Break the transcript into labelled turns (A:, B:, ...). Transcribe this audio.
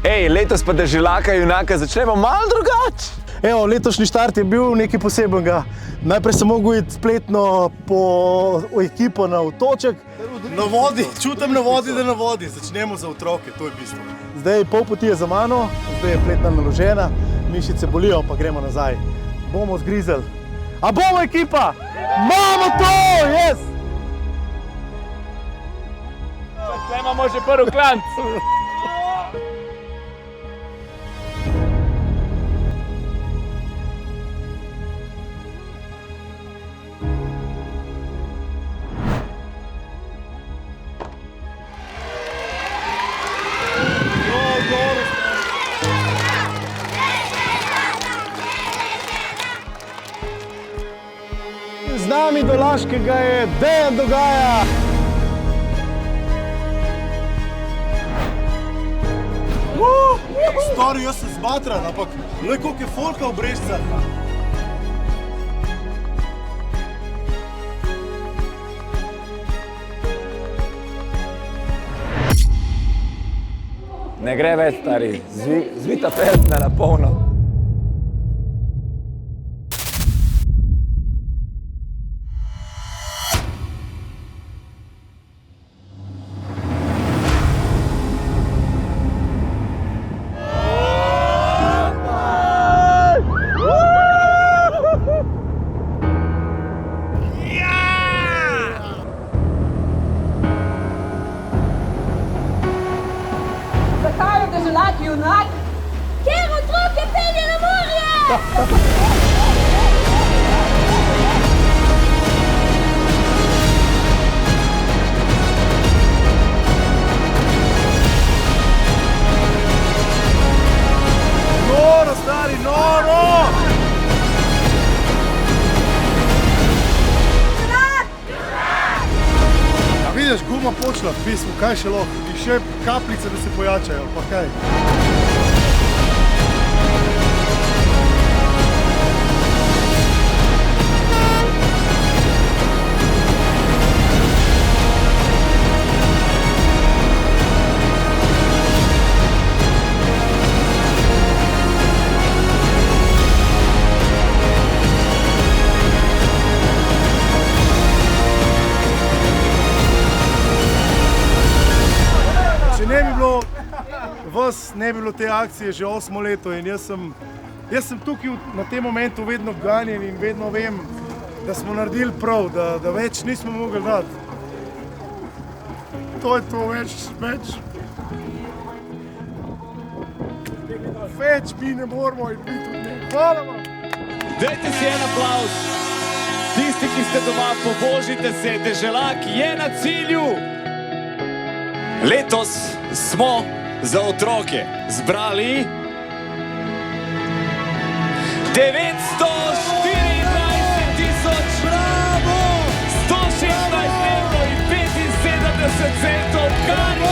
A: Ej, letos pa Deželaka junaka začnemo malo drugače.
B: Evo, letošnji štart je bil nekaj posebenega. Najprej sem mogel iti spletno po ekipo na otoček. Na vodi, čutim na vodi, da na vodi. Začnemo za otroke, to je bistvo. Zdaj pol poti je za mano, zdaj je pletna naložena, mišice bolijo, pa gremo nazaj. Bomo zgrizeli. A bomo ekipa? Imamo to, yes!
A: Zdaj imamo že prvi klanc.
B: Z nami do Laškega je Dejan Dogaja. Stari, jaz sem zmatran, ampak glej, koliko je folka v Brežicah.
A: Ne gre več, stari, zvita pesna na polno.
C: Zakaj je Deželak junak? Ker otroke pelje na morje!
B: Noro, stari, noro! Ja, vidiš, guma počela, pismo, kaj še lahko? In še kapljice, da se pojačajo, pa kaj? Če ne bi bilo vas, ne bi bilo te akcije že 8 leto in jaz sem tukaj na tem momentu vedno ganjen in vedno vem, da smo naredili prav, da več nismo mogli dati. To je to, več mi ne moramo in biti tudi ne. Hvala vam!
D: Dajte si en aplavz. Tisti, ki ste doma, pobožite se, Deželak je na cilju. Letos smo za otroke zbrali 924.116 evrov in 75 centov, kar